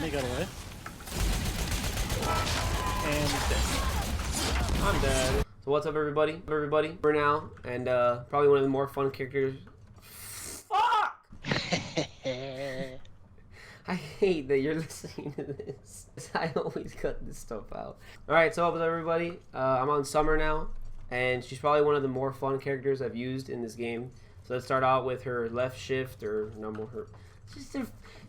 he got away. And he's dead. I'm dead. So what's up, everybody? We're now, and probably one of the more fun characters. Fuck! I hate that you're listening to this. I always cut this stuff out. Alright, so what's up, everybody? I'm on Summer now, and she's probably one of the more fun characters I've used in this game. So let's start out with her left shift, or no, her...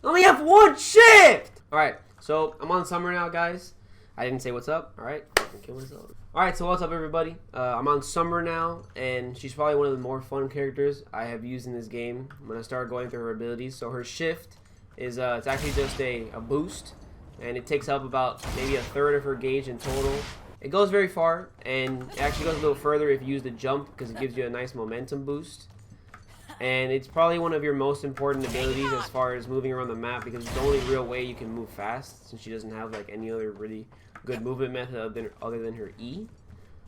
only have one shift! Alright, so I'm on Summer now, guys. I didn't say what's up. Alright, I can kill myself. Alright, so what's up, everybody? I'm on Summer now, and she's probably one of the more fun characters I have used in this game. I'm going to start going through her abilities. So her shift is, it's actually just a boost, and it takes up about maybe a third of her gauge in total. It goes very far, and it actually goes a little further if you use the jump, because it gives you a nice momentum boost. And it's probably one of your most important abilities as far as moving around the map, because it's the only real way you can move fast, since she doesn't have like any other really good movement method other than her E.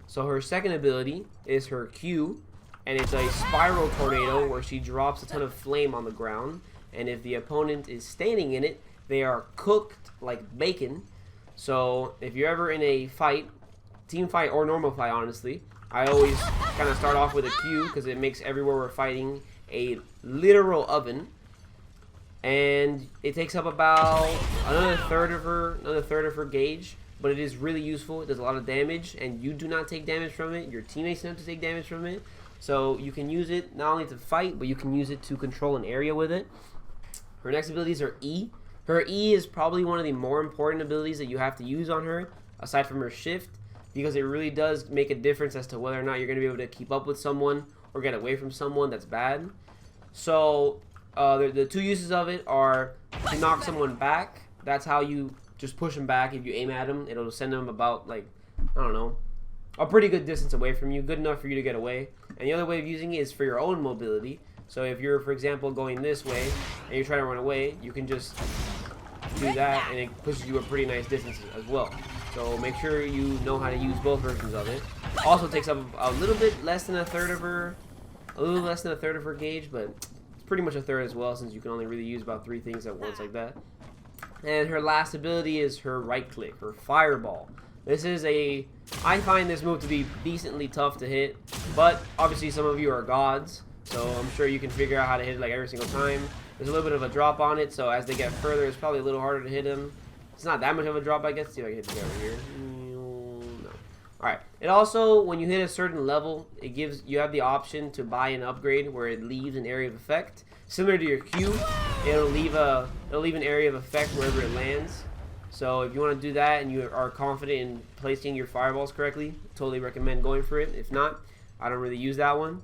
So her second ability is her Q, and it's a spiral tornado where she drops a ton of flame on the ground, and if the opponent is standing in it, they are cooked like bacon. So if you're ever in a fight, team fight or normal fight, honestly, I always kind of start off with a Q because it makes everywhere we're fighting a literal oven, and it takes up about another third of her gauge, but it is really useful. It does a lot of damage, and you do not take damage from it. Your teammates don't have to take damage from it, so you can use it not only to fight, but you can use it to control an area with it. Her next ability is her E. Her E is probably one of the more important abilities that you have to use on her, aside from her shift, because it really does make a difference as to whether or not you're going to be able to keep up with someone or get away from someone that's bad. So the two uses of it are to knock someone back. That's how you just push them back. If you aim at them, it'll send them about, like, I don't know, a pretty good distance away from you, good enough for you to get away. And the other way of using it is for your own mobility. So if you're, for example, going this way and you're trying to run away, you can just do that, and it pushes you a pretty nice distance as well. So make sure you know how to use both versions of it. Also takes up a little bit less than a third of her gauge, but it's pretty much a third as well, since you can only really use about 3 things at once like that. And her last ability is her right click, her fireball. This is I find this move to be decently tough to hit, but obviously some of you are gods, so I'm sure you can figure out how to hit it like every single time. There's a little bit of a drop on it, so as they get further, it's probably a little harder to hit them. It's not that much of a drop, I guess. See if I can hit it over here. No. Alright. It also, when you hit a certain level, you have the option to buy an upgrade where it leaves an area of effect. Similar to your Q, it'll leave an area of effect wherever it lands. So if you want to do that and you are confident in placing your fireballs correctly, totally recommend going for it. If not, I don't really use that one.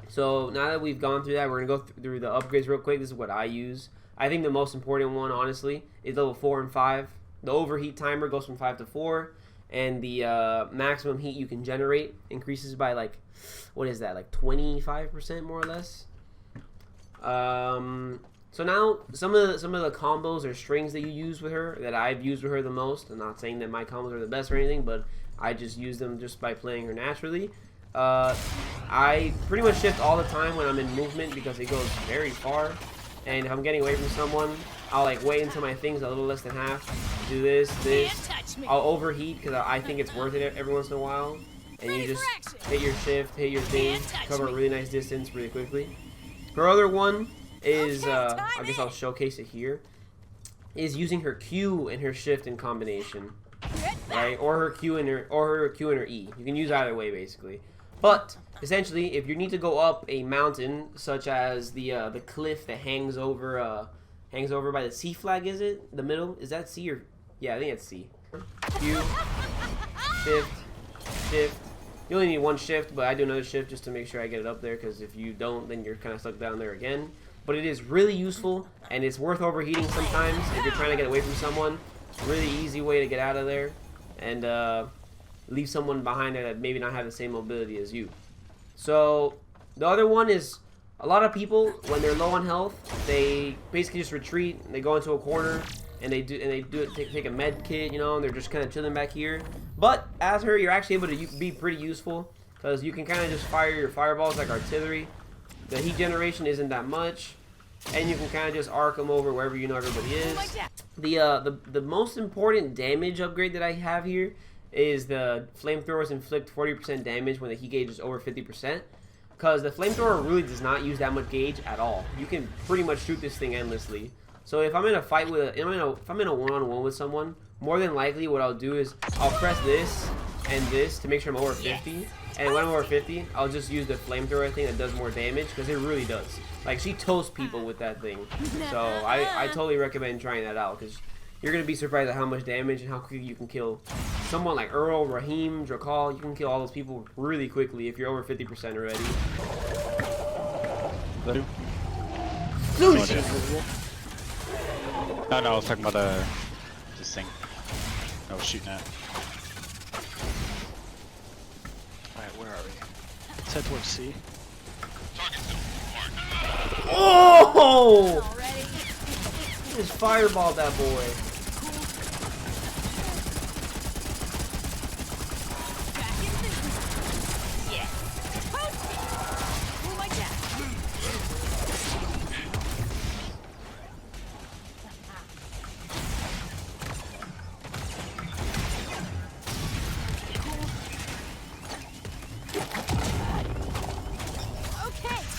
So now that we've gone through that, we're going to go through the upgrades real quick. This is what I use. I think the most important one, honestly, is level 4 and 5. The overheat timer goes from 5 to 4, and the maximum heat you can generate increases by, like, what is that, like 25% more or less? So now some of the combos or strings that you use with her, that I've used with her the most, I'm not saying that my combos are the best or anything, but I just use them just by playing her naturally. I pretty much shift all the time when I'm in movement because it goes very far, and if I'm getting away from someone, I'll like wait until my thing's a little less than half, do this, I'll overheat because I think it's worth it every once in a while, and you just hit your shift, hit your thing, cover a really nice distance really quickly. Her other one is, I guess I'll showcase it here, is using her Q and her shift in combination, right? Or her Q and her E. You can use either way, basically. But essentially, if you need to go up a mountain, such as the cliff that hangs over by the C flag, is it? The middle? Is that C or? Yeah, I think it's C. Q, shift. You only need one shift, but I do another shift just to make sure I get it up there, because if you don't, then you're kind of stuck down there again. But it is really useful, and it's worth overheating sometimes if you're trying to get away from someone. Really easy way to get out of there, and leave someone behind there that maybe not have the same mobility as you. So the other one is, a lot of people, when they're low on health, they basically just retreat, and they go into a corner, and they take a med kit, you know, and they're just kind of chilling back here. But as her, you're actually able to be pretty useful, because you can kind of just fire your fireballs like artillery. The heat generation isn't that much, and you can kind of just arc them over wherever you know everybody is. The most important damage upgrade that I have here is the flamethrowers inflict 40% damage when the heat gauge is over 50%. Because the flamethrower really does not use that much gauge at all. You can pretty much shoot this thing endlessly. So if I'm in a fight with if I'm in a one-on-one with someone, more than likely what I'll do is I'll press this and this to make sure I'm over 50. And when I'm over 50, I'll just use the flamethrower thing that does more damage, because it really does. Like, she toasts people with that thing. So I totally recommend trying that out, because you're going to be surprised at how much damage and how quickly you can kill someone like Earl, Raheem, Drakal. You can kill all those people really quickly if you're over 50% already. Sushi! No, I was talking about this thing I was shooting at. Alright, where are we? Let's head towards C. Oh! Just fireballed that boy.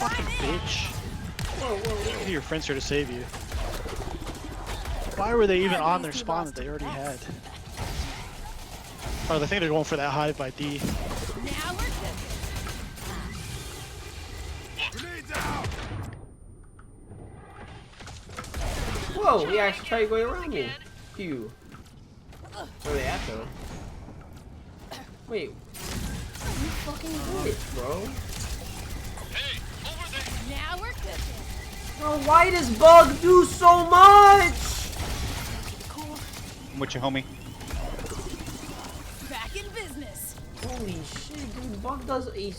Fucking bitch. Whoa. Your friends here to save you. Why were they even on their spawn that they already had? Oh, I think they're going for that hive by D. Whoa, he actually tried going around me. Phew. Where are they at though? Wait. You fucking bitch, bro. Now we're cooking. Bro, why does Bug do so much? I'm with you, homie. Back in business. Holy shit, dude. Bug does a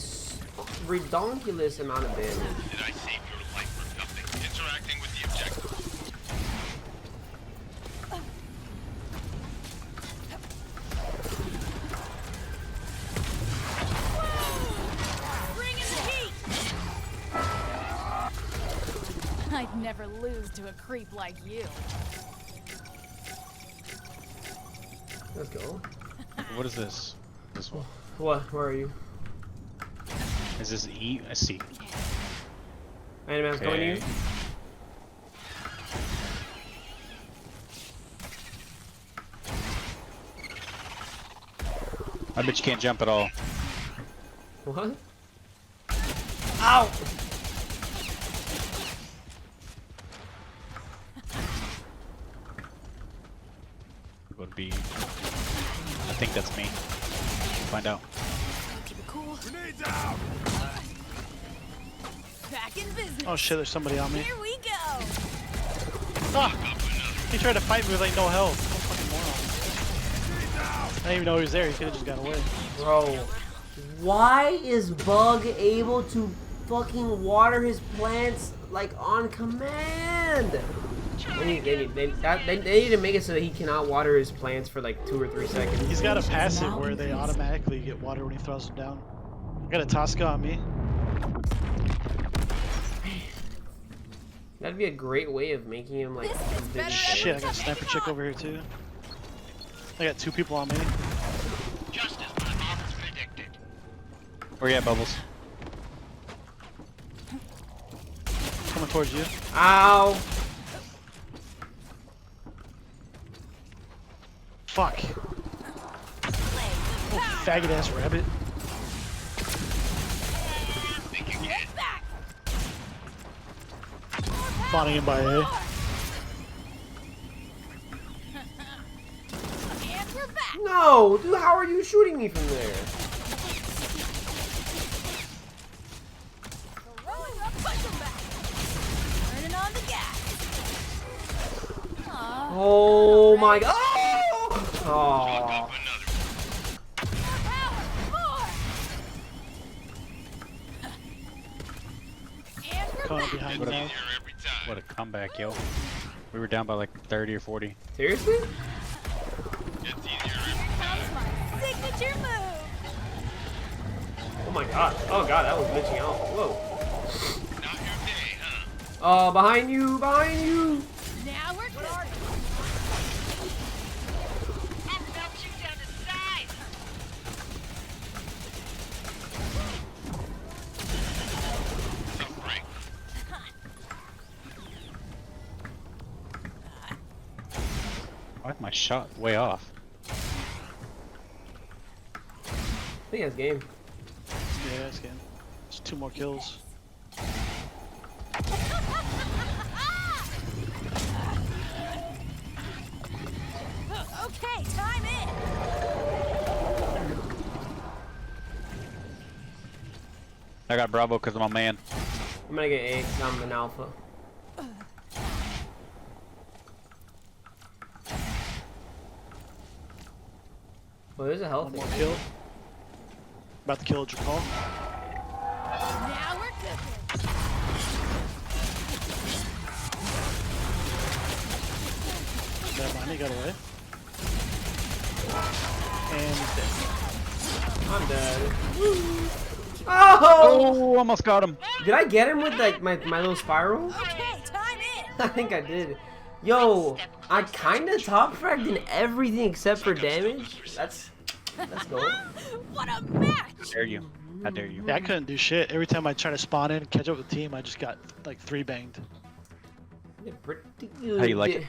redonkulous amount of damage. Did I save your life for nothing? Interacting with the objective. Bring in the heat. I'd never lose to a creep like you. Let's go. What is this? This one. What? Where are you? Is this E? I see. Animan's going to you? I bet you can't jump at all. What? Ow! Would be. I think that's me. We'll find out. Keep it cool. Grenades out! Back in business. Oh shit, there's somebody on me. Here we go. Ah! He tried to fight me with like no health. No fucking moron. I didn't even know he was there. He could have just got away. Bro, why is Bug able to fucking water his plants like on command? They need to make it so that he cannot water his plants for like 2 or 3 seconds. He's got a passive where they automatically get water when he throws them down. I got a Tosca on me. That'd be a great way of making him like. Shit, I got a sniper chick over here too. I got 2 people on me. Just as my office predicted. Where you at, Bubbles? Coming towards you. Ow! Fuck. Oh, faggot ass rabbit. Think you can? Back. Spawning in by A. And we're back. No, dude, how are you shooting me from there? Rolling up, push 'em back. Turning on the gas. Aw. Oh my god! Oh! Another. More power. More. And we're Coming back. behind What me a- now. Here every time. What a comeback, yo. We were down by like 30 or 40. Seriously? Gets easier Here every comes my signature move. Oh my god. Oh god, that was glitching out. Whoa. Not your day, huh? Oh, behind you, behind you. Now we're good. I'll melt you down to size. Tough break. Why is my shot way off? I think that's game. Yeah, it's game. It's 2 more kills. Okay, time in. I got Bravo because of my man. I'm gonna get A because I'm an alpha. Well, there's a health. 1 more kill. About to kill Jakal. Now we're cooking. Never mind, he got away. And he's dead. I'm dead. Oh! Oh, almost got him. Did I get him with like my little spiral? Okay, time in. I think I did. Yo, I kinda top fragged in everything except for damage. Let's go. What a match! How dare you? How dare you? Yeah, I couldn't do shit. Every time I try to spawn in and catch up with the team, I just got like 3 banged. Pretty good. How you like it?